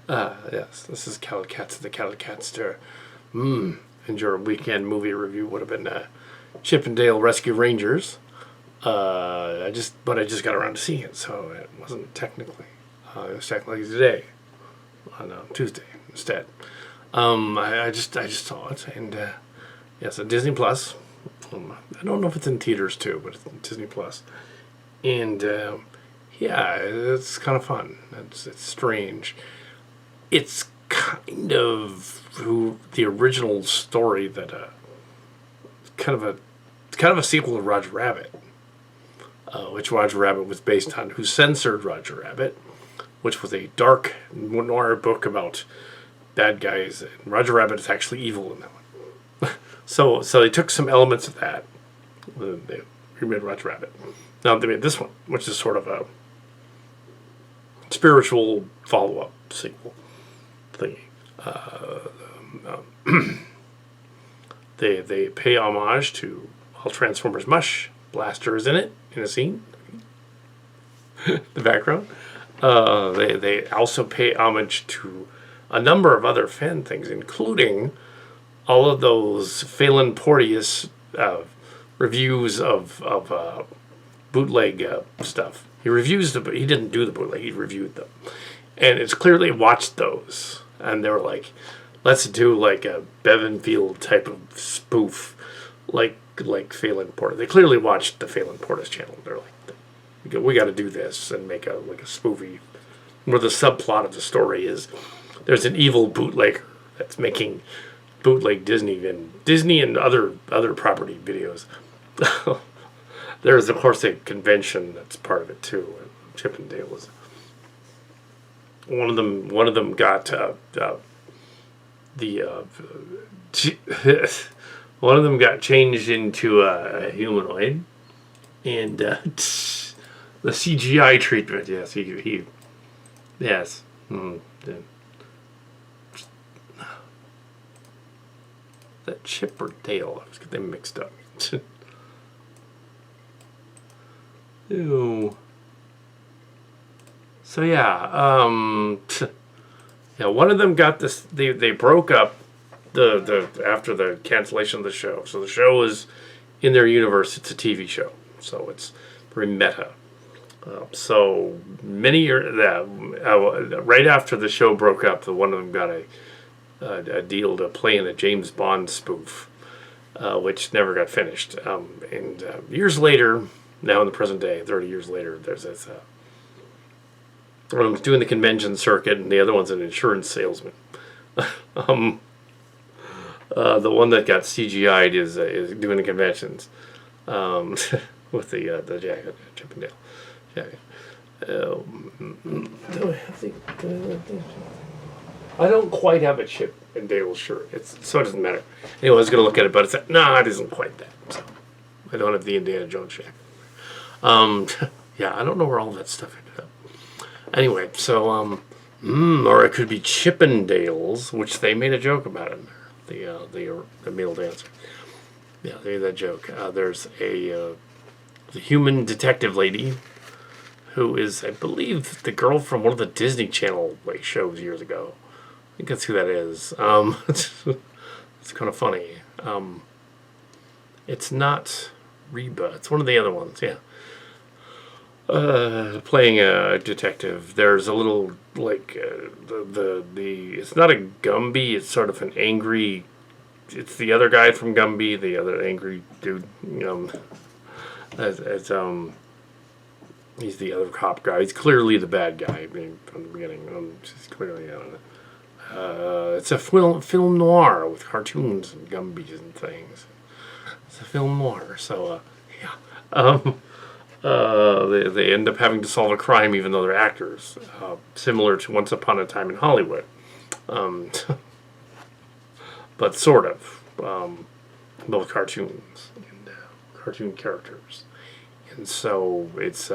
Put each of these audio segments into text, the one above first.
Yes, this is Kal Kat's the Kal Katster. And your weekend movie review would have been Chip and Dale Rescue Rangers. But I just got around to seeing it, so it wasn't technically. It was technically today, on Tuesday instead. I just saw it, and yes, a Disney Plus. I don't know if it's in theaters too, but it's Disney Plus. And yeah, it's kind of fun. It's strange. It's kind of the original story that kind of a it's kind of a sequel to Roger Rabbit, which Roger Rabbit was based on. Who censored Roger Rabbit, which was a dark noir book about bad guys. And Roger Rabbit is actually evil in that one. So they took some elements of that. They remade Roger Rabbit. Now they made this one, which is sort of a spiritual follow-up sequel thingy. They pay homage to all Transformers mush. Blaster is in it in a scene. The background. They also pay homage to a number of other fan things, including all of those Phelan Porteous reviews of bootleg stuff. He didn't do the bootleg. He reviewed them, and it's clearly watched those, and they were like, "Let's do like a Bevanfield type of spoof, like Phelan Porteous." They clearly watched the Phelan Porteous channel. They're like, "We got to do this and make a spoofy." Where the subplot of the story is, there's an evil bootlegger that's making bootleg Disney and other property videos. There's of course a convention that's part of it too. Chip and Dale was one of them. One of them got one of them got changed into a humanoid, and the CGI treatment. Yes, he yes. Yeah. That Chip or Dale? I was getting them mixed up. Ew. So yeah, yeah. One of them got this. They broke up the after the cancellation of the show. So the show is in their universe. It's a TV show, so it's very meta. So many years right after the show broke up, the one of them got a deal to play in a James Bond spoof, which never got finished. And years later, now in the present day, 30 years later, there's this. One of them's doing the convention circuit, and the other one's an insurance salesman. The one that got CGI'd is doing the conventions with the jacket, Chip and Dale jacket. I don't quite have a Chip and Dale shirt. So it doesn't matter. Anyway, I was going to look at it, but it isn't quite that. So I don't have the Indiana Jones jacket. Yeah, I don't know where all that stuff ended up. Anyway, so or it could be Chippendales, which they made a joke about in there. The male dancer. Yeah, they made that joke. There's the human detective lady, who is, I believe, the girl from one of the Disney Channel shows years ago. I think that's who that is. It's kind of funny. It's not Reba. It's one of the other ones. Yeah. Playing a detective. There's a little it's not a Gumby. It's sort of an angry. It's the other guy from Gumby, the other angry dude. He's the other cop guy. He's clearly the bad guy. I mean, from the beginning. He's clearly. It's a film noir with cartoons and Gumbies and things. It's a film noir. So yeah. They end up having to solve a crime even though they're actors, similar to Once Upon a Time in Hollywood, but sort of, both cartoons and cartoon characters, and so it's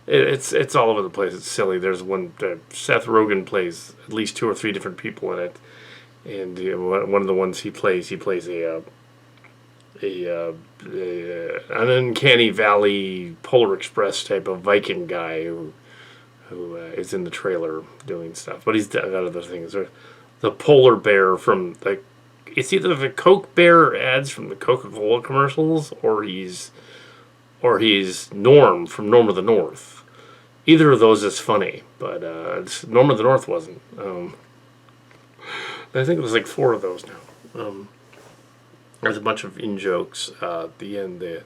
it's all over the place. It's silly. There's one Seth Rogen plays at least 2 or 3 different people in it, and one of the ones he plays a an uncanny valley Polar Express type of Viking guy who is in the trailer doing stuff, but he's got other things. The polar bear from it's either the Coke bear ads from the Coca-Cola commercials, or he's Norm from Norm of the North. Either of those is funny, but Norm of the North wasn't. I think it was like 4 of those now. There's a bunch of in-jokes. At the end, the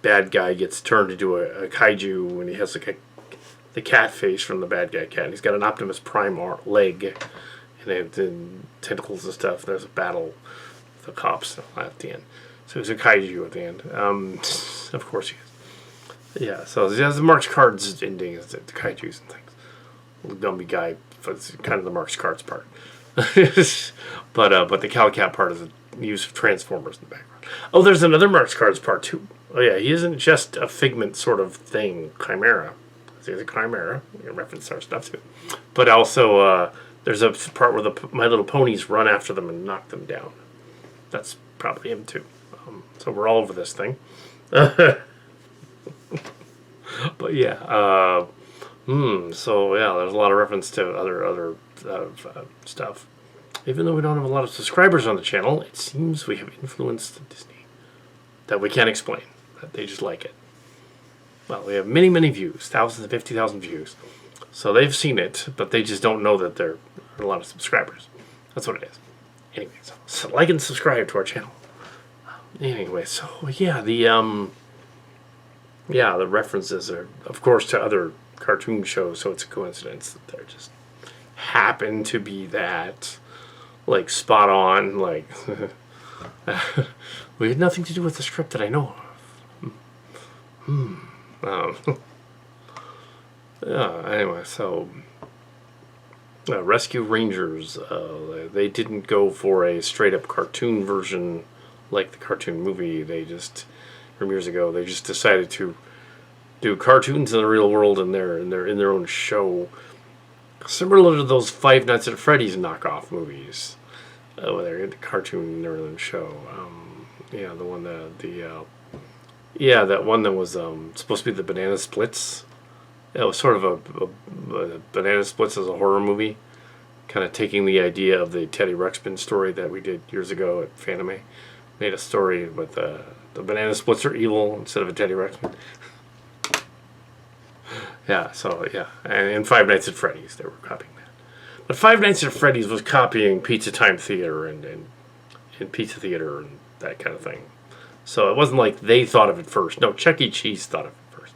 bad guy gets turned into a kaiju, and he has like the cat face from the bad guy cat. And he's got an Optimus Prime leg, and tentacles and stuff. There's a battle with the cops at the end. So he's a kaiju at the end. Of course he is. Yeah, so it has the Mark's Cards ending, is the kaijus and things. The Gumby guy, it's kind of the Mark's Cards part. But the Kal Kat part is the use of Transformers in the background. Oh, there's another Mark's Cards part too. Oh yeah, he isn't just a figment sort of thing, Chimera. He's a Chimera. We can reference our stuff too. But also, there's a part where the My Little Ponies run after them and knock them down. That's probably him too. So we're all over this thing. But yeah, so yeah, there's a lot of reference to other stuff. Even though we don't have a lot of subscribers on the channel, it seems we have influenced Disney that we can't explain. That they just like it. Well, we have many views, thousands and 50,000 views. So they've seen it, but they just don't know that there are a lot of subscribers. That's what it is. Anyway, so like and subscribe to our channel. Anyway, so yeah, the references are, of course, to other cartoon shows, so it's a coincidence that they're just happen to be that, like, spot on, like, we had nothing to do with the script that I know of. Anyway, so Rescue Rangers, they didn't go for a straight-up cartoon version like the cartoon movie. They just, from years ago, they just decided to do cartoons in the real world, and they're in their own show, similar to those Five Nights at Freddy's knockoff movies, where they're in the cartoon in their own show. Yeah, the one that one that was supposed to be the Banana Splits. It was sort of a Banana Splits as a horror movie, kind of taking the idea of the Teddy Ruxpin story that we did years ago at Fanime. Made a story with the Banana Splits are evil instead of a Teddy Ruxpin. Yeah, so yeah, and Five Nights at Freddy's, they were copying that. But Five Nights at Freddy's was copying Pizza Time Theater and Pizza Theater and that kind of thing. So it wasn't like they thought of it first. No, Chuck E. Cheese thought of it first.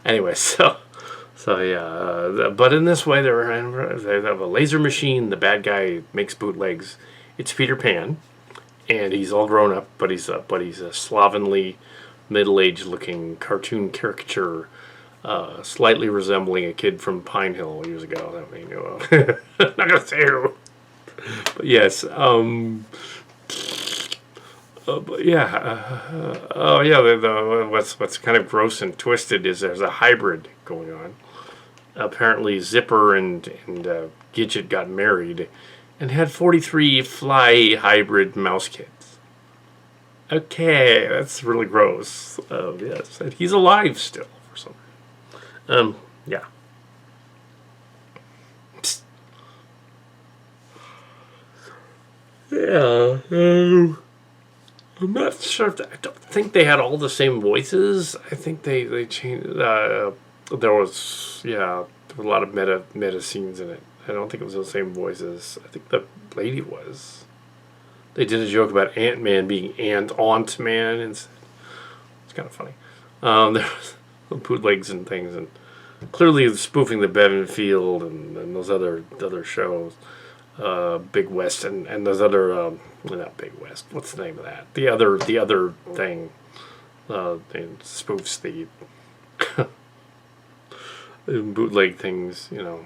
Anyway, so yeah, but in this way, they have a laser machine. The bad guy makes bootlegs. It's Peter Pan, and he's all grown up, but he's a slovenly, middle-aged looking cartoon caricature. Slightly resembling a kid from Pine Hill years ago that we knew of. Not gonna say who, but yes. But yeah. Oh yeah. What's kind of gross and twisted is there's a hybrid going on. Apparently, Zipper and Gidget got married, and had 43 fly hybrid mouse kids. Okay, that's really gross. Yes, and he's alive still for some reason. Yeah. Psst. Yeah, I'm not sure if I don't think they had all the same voices. I think they changed, there was a lot of meta scenes in it. I don't think it was the same voices. I think the lady was. They did a joke about Ant-Man being Aunt Man, and it's kind of funny. There was bootlegs and things, and clearly spoofing the Bevan Field and those other shows, Big West and those other not Big West. What's the name of that? The other thing, it spoofs the bootleg things. You know,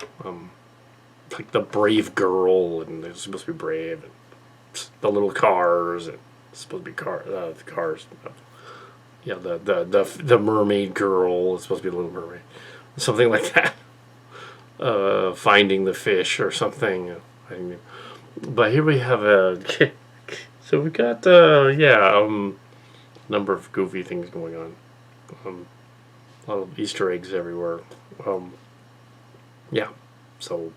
like the Brave Girl, and they're supposed to be brave, and the little cars, and it's supposed to be the cars. Yeah, the mermaid girl is supposed to be a little mermaid. Something like that. Finding the fish or something. But here we have So we got number of goofy things going on. A lot of Easter eggs everywhere. Um, yeah. So I'm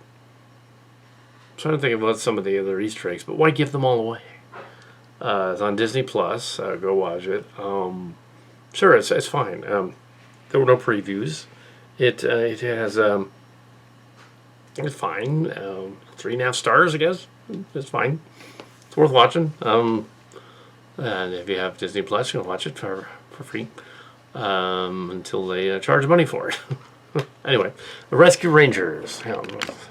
trying to think about some of the other Easter eggs, but why give them all away? It's on Disney Plus. Go watch it. Sure, it's fine. There were no previews. It has it's fine. 3.5 stars, I guess. It's fine. It's worth watching. And if you have Disney Plus, you can watch it for free until they charge money for it. Anyway, the Rescue Rangers.